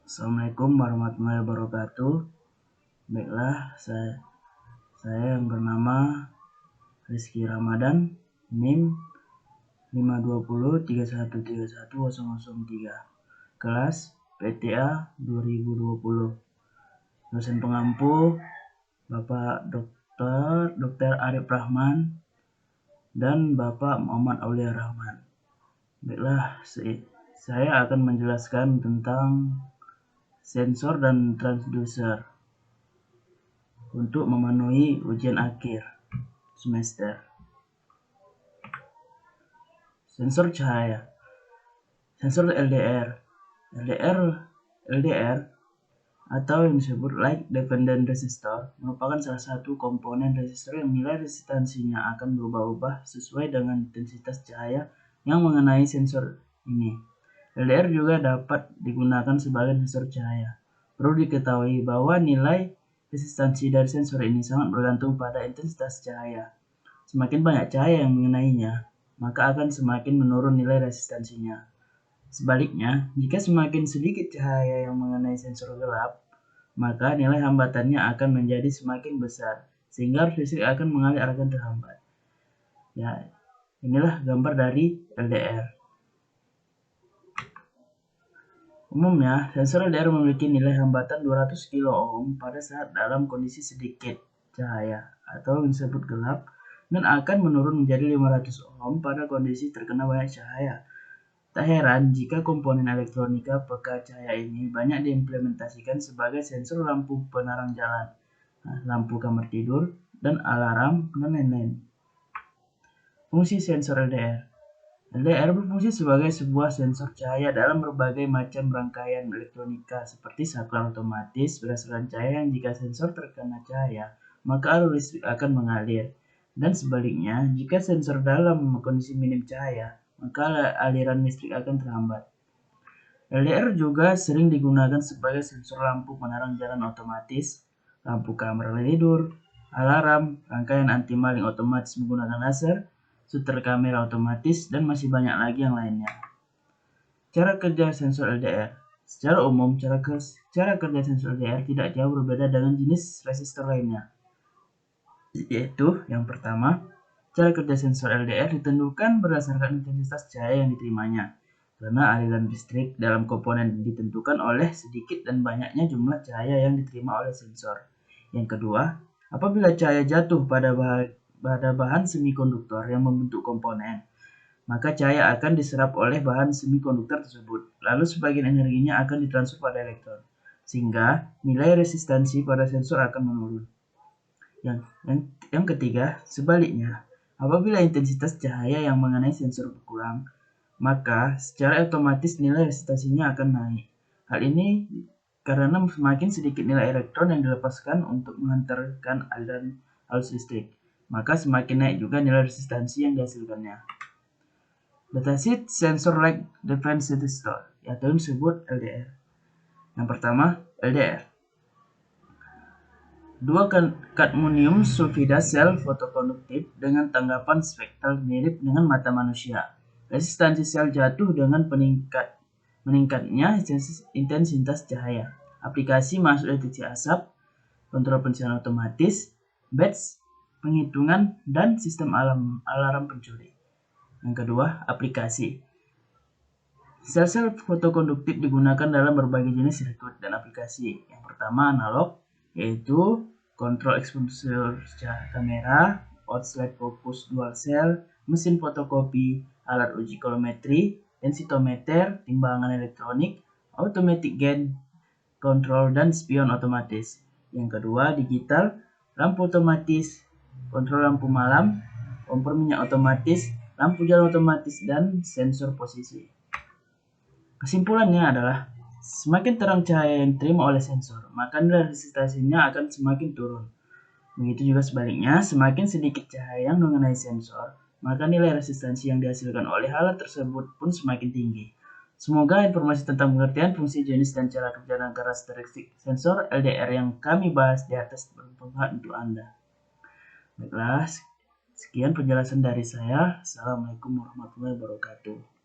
Assalamualaikum warahmatullahi wabarakatuh. Baiklah, saya yang bernama Rizky Ramadan, NIM 52031310003, kelas PTA 2020. Dosen pengampu Bapak Dr. Arif Rahman dan Bapak Muhammad Aulia Rahman. Baiklah, saya akan menjelaskan tentang sensor dan transducer untuk memenuhi ujian akhir semester. Sensor cahaya, sensor LDR atau yang disebut light dependent resistor merupakan salah satu komponen resistor yang nilai resistansinya akan berubah-ubah sesuai dengan intensitas cahaya yang mengenai sensor ini. LDR juga dapat digunakan sebagai sensor cahaya. Perlu diketahui bahwa nilai resistansi dari sensor ini sangat bergantung pada intensitas cahaya. Semakin banyak cahaya yang mengenainya, maka akan semakin menurun nilai resistansinya. Sebaliknya, jika semakin sedikit cahaya yang mengenai sensor gelap, maka nilai hambatannya akan menjadi semakin besar, sehingga arus listrik akan mengalir akan terhambat. Ya, inilah gambar dari LDR. Umumnya, sensor LDR memiliki nilai hambatan 200 kilo-ohm pada saat dalam kondisi sedikit cahaya atau disebut gelap, dan akan menurun menjadi 500 ohm pada kondisi terkena banyak cahaya. Tak heran jika komponen elektronika peka cahaya ini banyak diimplementasikan sebagai sensor lampu penerang jalan, lampu kamar tidur, dan alarm, dan lain-lain. Fungsi sensor LDR. LDR berfungsi sebagai sebuah sensor cahaya dalam berbagai macam rangkaian elektronika seperti saklar otomatis berdasarkan cahaya yang jika sensor terkena cahaya, maka arus listrik akan mengalir. Dan sebaliknya, jika sensor dalam kondisi minim cahaya, maka aliran listrik akan terhambat. LDR juga sering digunakan sebagai sensor lampu penerang jalan otomatis, lampu kamar tidur, alarm, rangkaian anti maling otomatis menggunakan laser, shooter kamera otomatis, dan masih banyak lagi yang lainnya. Cara kerja sensor LDR. Secara umum, cara kerja sensor LDR tidak jauh berbeda dengan jenis resistor lainnya. Yaitu, yang pertama, cara kerja sensor LDR ditentukan berdasarkan intensitas cahaya yang diterimanya. Karena aliran listrik dalam komponen ditentukan oleh sedikit dan banyaknya jumlah cahaya yang diterima oleh sensor. Yang kedua, apabila cahaya jatuh pada bahan semikonduktor yang membentuk komponen, maka cahaya akan diserap oleh bahan semikonduktor tersebut, lalu sebagian energinya akan ditransfer pada elektron, sehingga nilai resistansi pada sensor akan menurun. Yang ketiga, sebaliknya, apabila intensitas cahaya yang mengenai sensor berkurang, maka secara otomatis nilai resistansinya akan naik. Hal ini karena semakin sedikit nilai elektron yang dilepaskan untuk menghantarkan aliran arus listrik, maka semakin naik juga nilai resistansi yang dihasilkannya. Datasheet sensor light dependent resistor, atau disebut LDR. Yang pertama, LDR. 2 kadmium sulfida sel fotokonduktif dengan tanggapan spektral mirip dengan mata manusia. Resistansi sel jatuh dengan meningkatnya intensitas cahaya. Aplikasi masuk deteksi asap, kontrol pencarian otomatis, batch penghitungan, dan sistem alarm pencuri. Yang kedua, aplikasi. Sel-sel fotokonduktif digunakan dalam berbagai jenis sirkuit dan aplikasi. Yang pertama, analog, yaitu kontrol eksposur kamera, outslide fokus dual cell, mesin fotokopi, alat uji kolometri, densitometer, timbangan elektronik, automatic gain control, dan spion otomatis. Yang kedua, digital, lampu otomatis, kontrol lampu malam, kompor minyak otomatis, lampu jalan otomatis, dan sensor posisi. Kesimpulannya adalah, semakin terang cahaya yang diterima oleh sensor, maka nilai resistansinya akan semakin turun. Begitu juga sebaliknya, semakin sedikit cahaya yang mengenai sensor, maka nilai resistansi yang dihasilkan oleh alat tersebut pun semakin tinggi. Semoga informasi tentang pengertian fungsi jenis dan cara kerja dan karakteristik sensor LDR yang kami bahas di atas bermanfaat untuk Anda. Baiklah, sekian penjelasan dari saya. Assalamualaikum warahmatullahi wabarakatuh.